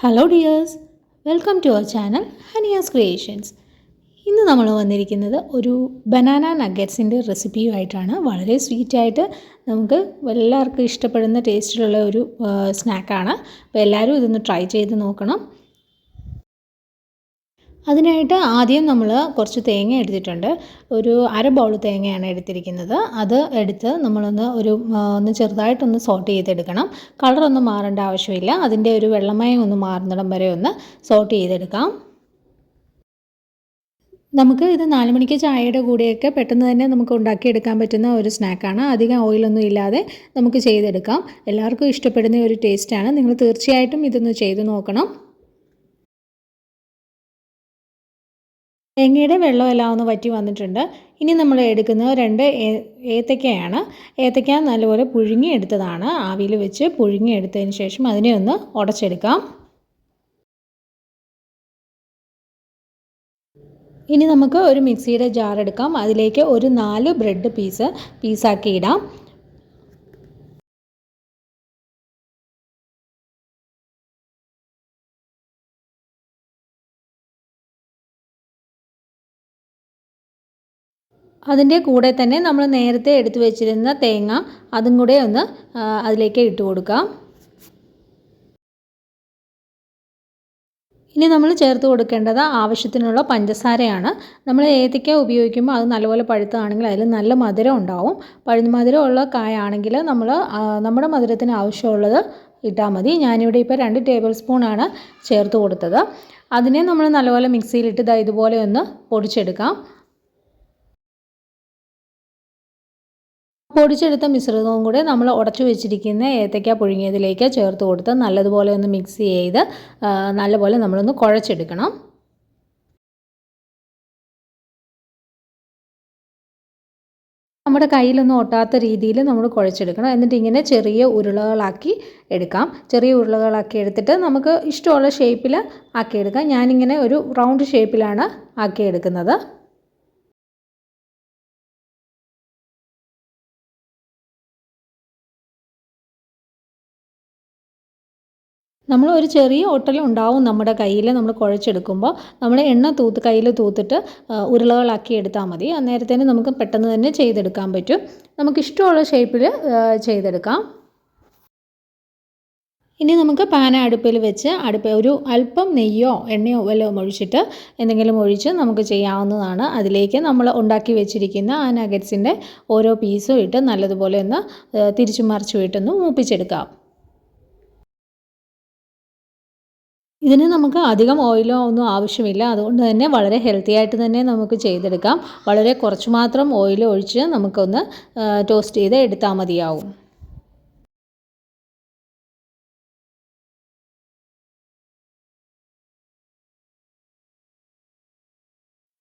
Hello dears, welcome to our channel Haniya's creations. ഇന്ന് നമ്മൾ വന്നിരിക്കുന്നത് ഒരു ബനാന നഗറ്റ്സിൻ്റെ റെസിപ്പിയുമായിട്ടാണ്. വളരെ സ്വീറ്റായിട്ട് നമുക്ക് എല്ലാവർക്കും ഇഷ്ടപ്പെടുന്ന ടേസ്റ്റിലുള്ള ഒരു സ്നാക്കാണ്. അപ്പോൾ എല്ലാവരും ഇതൊന്ന് ട്രൈ ചെയ്ത് നോക്കണം. അതിനായിട്ട് ആദ്യം നമ്മൾ കുറച്ച് തേങ്ങ എടുത്തിട്ടുണ്ട്. ഒരു അര ബൗൾ തേങ്ങയാണ് എടുത്തിരിക്കുന്നത്. അത് എടുത്ത് നമ്മളൊന്ന് ഒന്ന് ചെറുതായിട്ടൊന്ന് സോട്ട് ചെയ്തെടുക്കണം. കളറൊന്നും മാറേണ്ട ആവശ്യമില്ല. അതിൻ്റെ ഒരു വെള്ളമയം ഒന്ന് മാറുന്നിടം വരെ ഒന്ന് സോട്ട് ചെയ്തെടുക്കാം. നമുക്ക് ഇത് 4 മണിക്ക് ചായയുടെ കൂടെയൊക്കെ പെട്ടെന്ന് തന്നെ നമുക്ക് ഉണ്ടാക്കിയെടുക്കാൻ പറ്റുന്ന ഒരു സ്നാക്കാണ്. അധികം ഓയിലൊന്നും ഇല്ലാതെ നമുക്ക് ചെയ്തെടുക്കാം. എല്ലാവർക്കും ഇഷ്ടപ്പെടുന്ന ഒരു ടേസ്റ്റാണ്. നിങ്ങൾ തീർച്ചയായിട്ടും ഇതൊന്ന് ചെയ്ത് നോക്കണം. തേങ്ങയുടെ വെള്ളമെല്ലാം ഒന്ന് വറ്റി വന്നിട്ടുണ്ട്. ഇനി നമ്മൾ എടുക്കുന്നത് 2 ഏത്തയ്ക്കയാണ്. ഏത്തയ്ക്ക നല്ലപോലെ പുഴുങ്ങിയെടുത്തതാണ്. ആവിയിൽ വെച്ച് പുഴുങ്ങിയെടുത്തതിന് ശേഷം അതിനെ ഒന്ന് ഉടച്ചെടുക്കാം. ഇനി നമുക്ക് ഒരു മിക്സിയുടെ ജാർ എടുക്കാം. അതിലേക്ക് ഒരു 4 ബ്രെഡ് പീസാക്കി ഇടാം. അതിൻ്റെ കൂടെ തന്നെ നമ്മൾ നേരത്തെ എടുത്തു വെച്ചിരുന്ന തേങ്ങ അതും കൂടെ ഒന്ന് അതിലേക്ക് ഇട്ട് കൊടുക്കാം. ഇനി നമ്മൾ ചേർത്ത് കൊടുക്കേണ്ടത് ആവശ്യത്തിനുള്ള പഞ്ചസാരയാണ്. നമ്മൾ ഏത്തയ്ക്ക ഉപയോഗിക്കുമ്പോൾ അത് നല്ലപോലെ പഴുത്തതാണെങ്കിൽ അതിൽ നല്ല മധുരം ഉണ്ടാവും. മധുരമുള്ള കായാണെങ്കിൽ നമ്മുടെ മധുരത്തിന് ആവശ്യമുള്ളത് ഇട്ടാൽ മതി. ഞാനിവിടെ ഇപ്പോൾ 2 ടേബിൾ സ്പൂണാണ് ചേർത്ത് കൊടുത്തത്. അതിനെ നമ്മൾ നല്ലപോലെ മിക്സിയിലിട്ട് ഇതുപോലെ ഒന്ന് പൊടിച്ചെടുക്കാം. പൊടിച്ചെടുത്ത മിശ്രിതവും കൂടെ നമ്മൾ ഉടച്ചു വെച്ചിരിക്കുന്ന ഏത്തയ്ക്ക പുഴുങ്ങിയതിലേക്ക് ചേർത്ത് കൊടുത്ത് നല്ലതുപോലെ ഒന്ന് മിക്സ് ചെയ്ത് നല്ലപോലെ നമ്മളൊന്ന് കുഴച്ചെടുക്കണം. നമ്മുടെ കയ്യിലൊന്നും ഒട്ടാത്ത രീതിയിൽ നമ്മൾ കുഴച്ചെടുക്കണം. എന്നിട്ട് ഇങ്ങനെ ചെറിയ ഉരുളകളാക്കി എടുക്കാം. ചെറിയ ഉരുളകളാക്കി എടുത്തിട്ട് നമുക്ക് ഇഷ്ടമുള്ള ഷേപ്പിൽ ആക്കിയെടുക്കാം. ഞാനിങ്ങനെ ഒരു റൗണ്ട് ഷേപ്പിലാണ് ആക്കിയെടുക്കുന്നത്. നമ്മൾ ഒരു ചെറിയ ഒട്ടലുണ്ടാവും നമ്മുടെ കയ്യിൽ നമ്മൾ കുഴച്ചെടുക്കുമ്പോൾ. നമ്മൾ എണ്ണ കയ്യിൽ തൂത്തിട്ട് ഉരുളകളാക്കി എടുത്താൽ മതി. അന്നേരത്തേന് നമുക്ക് പെട്ടെന്ന് തന്നെ ചെയ്തെടുക്കാൻ പറ്റും. നമുക്കിഷ്ടമുള്ള ഷേപ്പിൽ ചെയ്തെടുക്കാം. ഇനി നമുക്ക് പാൻ അടുപ്പിൽ വെച്ച് ഒരു അല്പം നെയ്യോ എണ്ണയോ വല്ലതും എന്തെങ്കിലും ഒഴിച്ച് നമുക്ക് ചെയ്യാവുന്നതാണ്. അതിലേക്ക് നമ്മൾ ഉണ്ടാക്കി വെച്ചിരിക്കുന്ന ആ നഗറ്റ്സിൻ്റെ ഓരോ പീസും ഇട്ട് നല്ലതുപോലെ ഒന്ന് തിരിച്ചും മറിച്ചും ഇട്ടൊന്ന് മൂപ്പിച്ചെടുക്കാം. ഇതിന് നമുക്ക് അധികം ഓയിലോ ഒന്നും ആവശ്യമില്ല. അതുകൊണ്ട് തന്നെ വളരെ ഹെൽത്തി ആയിട്ട് തന്നെ നമുക്ക് ചെയ്തെടുക്കാം. വളരെ കുറച്ച് മാത്രം ഓയിൽ ഒഴിച്ച് നമുക്കൊന്ന് ടോസ്റ്റ് ചെയ്ത് എടുത്താൽ മതിയാവും.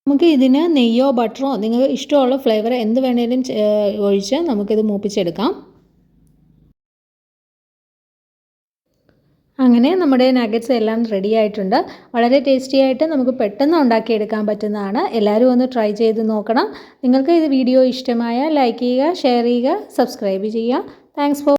നമുക്ക് ഇതിന് നെയ്യോ ബട്ടറോ നിങ്ങൾക്ക് ഇഷ്ടമുള്ള ഫ്ലേവർ എന്ത് വേണേലും ഒഴിച്ച് നമുക്കിത് മൂപ്പിച്ചെടുക്കാം. അങ്ങനെ നമ്മുടെ നഗറ്റ്സ് എല്ലാം റെഡി ആയിട്ടുണ്ട്. വളരെ ടേസ്റ്റി ആയിട്ട് നമുക്ക് പെട്ടെന്ന് ഉണ്ടാക്കിയെടുക്കാൻ പറ്റുന്നതാണ്. എല്ലാവരും ഒന്ന് ട്രൈ ചെയ്ത് നോക്കണം. നിങ്ങൾക്ക് ഇത് വീഡിയോ ഇഷ്ടമായാൽ ലൈക്ക് ചെയ്യുക, ഷെയർ ചെയ്യുക, സബ്സ്ക്രൈബ് ചെയ്യുക. Thanks for